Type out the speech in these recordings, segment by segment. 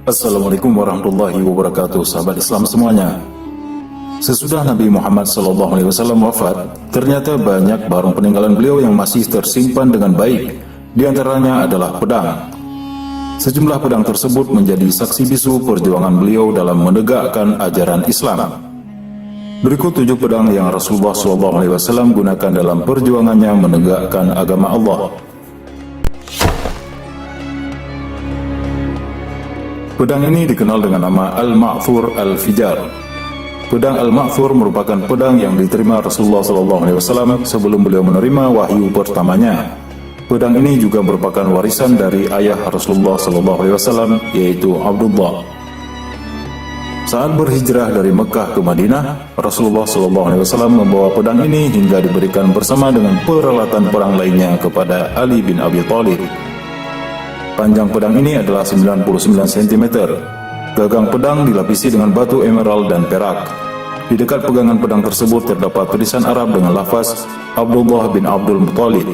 Assalamualaikum warahmatullahi wabarakatuh, sahabat Islam semuanya. Sesudah Nabi Muhammad SAW wafat, ternyata banyak barang peninggalan beliau yang masih tersimpan dengan baik. Di antaranya adalah pedang. Sejumlah pedang tersebut menjadi saksi bisu perjuangan beliau dalam menegakkan ajaran Islam. Berikut 7 pedang yang Rasulullah SAW gunakan dalam perjuangannya menegakkan agama Allah. Pedang ini dikenal dengan nama Al-Ma'thur Al-Fijar. Pedang Al-Ma'thur merupakan pedang yang diterima Rasulullah SAW sebelum beliau menerima wahyu pertamanya. Pedang ini juga merupakan warisan dari ayah Rasulullah SAW, yaitu Abdullah. Saat berhijrah dari Mekah ke Madinah, Rasulullah SAW membawa pedang ini hingga diberikan bersama dengan peralatan perang lainnya kepada Ali bin Abi Thalib. Panjang pedang ini adalah 99 cm. Gagang pedang dilapisi dengan batu emerald dan perak. Di dekat pegangan pedang tersebut terdapat tulisan Arab dengan lafaz Abdullah bin Abdul Muttalib.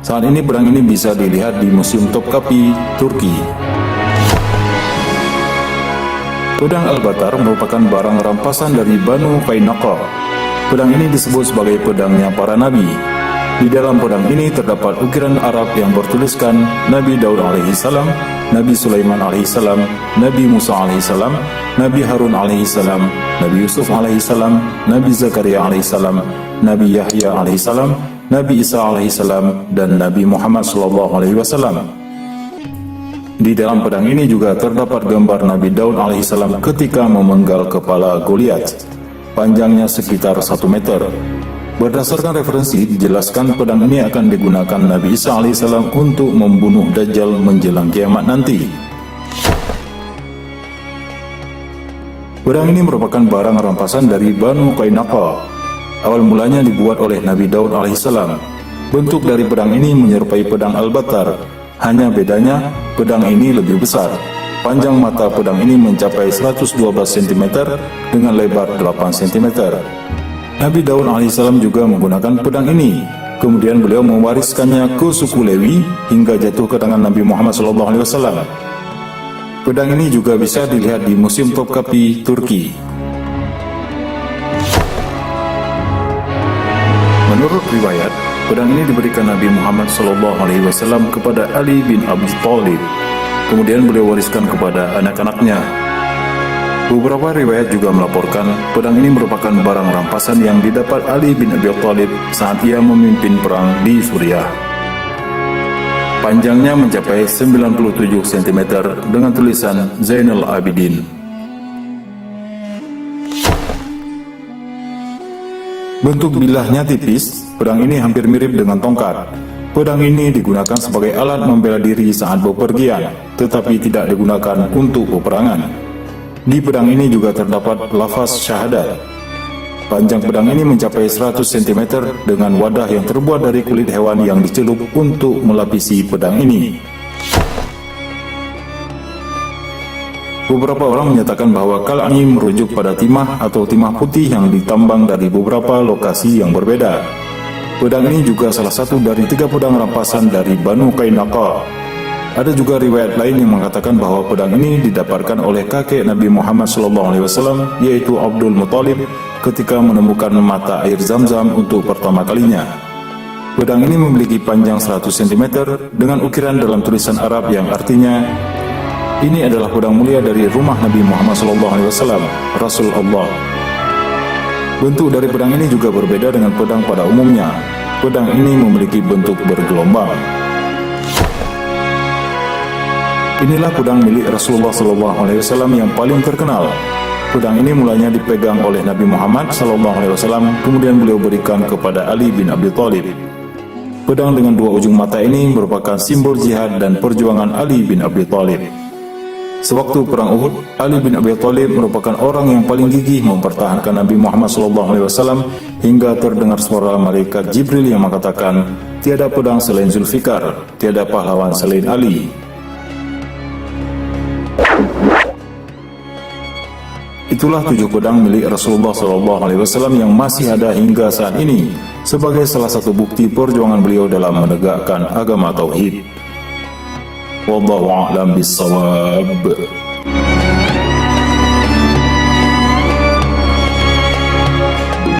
Saat ini pedang ini bisa dilihat di Museum Topkapi, Turki. Pedang Al-Batar merupakan barang rampasan dari Banu Qaynuqa. Pedang ini disebut sebagai pedangnya para nabi. Di dalam pedang ini terdapat ukiran Arab yang bertuliskan Nabi Daud alaihissalam, Nabi Sulaiman alaihissalam, Nabi Musa alaihissalam, Nabi Harun alaihissalam, Nabi Yusuf alaihissalam, Nabi Zakaria alaihissalam, Nabi Yahya alaihissalam, Nabi Isa alaihissalam, dan Nabi Muhammad SAW. Di dalam pedang ini juga terdapat gambar Nabi Daud alaihissalam ketika memenggal kepala Goliat. Panjangnya sekitar 1 meter. Berdasarkan referensi, dijelaskan pedang ini akan digunakan Nabi Isa alaihissalam untuk membunuh Dajjal menjelang kiamat nanti. Pedang ini merupakan barang rampasan dari Banu Qaynuqa. Awal mulanya dibuat oleh Nabi Daud alaihissalam. Bentuk dari pedang ini menyerupai pedang Al-Batar. Hanya bedanya, pedang ini lebih besar. Panjang mata pedang ini mencapai 112 cm dengan lebar 8 cm. Nabi Daud alaihissalam juga menggunakan pedang ini. Kemudian beliau mewariskannya ke suku Lewi hingga jatuh ke tangan Nabi Muhammad SAW. Pedang ini juga bisa dilihat di Museum Topkapi, Turki. Menurut riwayat, pedang ini diberikan Nabi Muhammad SAW kepada Ali bin Abi Thalib. Kemudian beliau wariskan kepada anak-anaknya. Beberapa riwayat juga melaporkan pedang ini merupakan barang rampasan yang didapat Ali bin Abi Thalib saat ia memimpin perang di Suriah. Panjangnya mencapai 97 cm dengan tulisan Zainal Abidin. Bentuk bilahnya tipis, pedang ini hampir mirip dengan tongkat. Pedang ini digunakan sebagai alat membela diri saat bepergian, tetapi tidak digunakan untuk peperangan. Di pedang ini juga terdapat lafaz syahadat. Panjang pedang ini mencapai 100 cm dengan wadah yang terbuat dari kulit hewan yang dicelup untuk melapisi pedang ini. Beberapa orang menyatakan bahwa Kal-Ani merujuk pada timah atau timah putih yang ditambang dari beberapa lokasi yang berbeda. Pedang ini juga salah satu dari 3 pedang rampasan dari Banu Qaynuqa. Ada juga riwayat lain yang mengatakan bahwa pedang ini didapatkan oleh kakek Nabi Muhammad SAW, yaitu Abdul Muttalib, ketika menemukan mata air Zam-Zam untuk pertama kalinya. Pedang ini memiliki panjang 100 cm dengan ukiran dalam tulisan Arab yang artinya, ini adalah pedang mulia dari rumah Nabi Muhammad SAW, Rasul Allah. Bentuk dari pedang ini juga berbeda dengan pedang pada umumnya. Pedang ini memiliki bentuk bergelombang. Inilah pedang milik Rasulullah SAW yang paling terkenal. Pedang ini mulanya dipegang oleh Nabi Muhammad SAW, kemudian beliau berikan kepada Ali bin Abi Thalib. Pedang dengan 2 ujung mata ini merupakan simbol jihad dan perjuangan Ali bin Abi Thalib. Sewaktu perang Uhud, Ali bin Abi Thalib merupakan orang yang paling gigih mempertahankan Nabi Muhammad SAW hingga terdengar suara malaikat Jibril yang mengatakan, "Tiada pedang selain Zulfikar, tiada pahlawan selain Ali." Itulah 7 pedang milik Rasulullah SAW yang masih ada hingga saat ini sebagai salah satu bukti perjuangan beliau dalam menegakkan agama tauhid. Wallahu a'lam bissawab.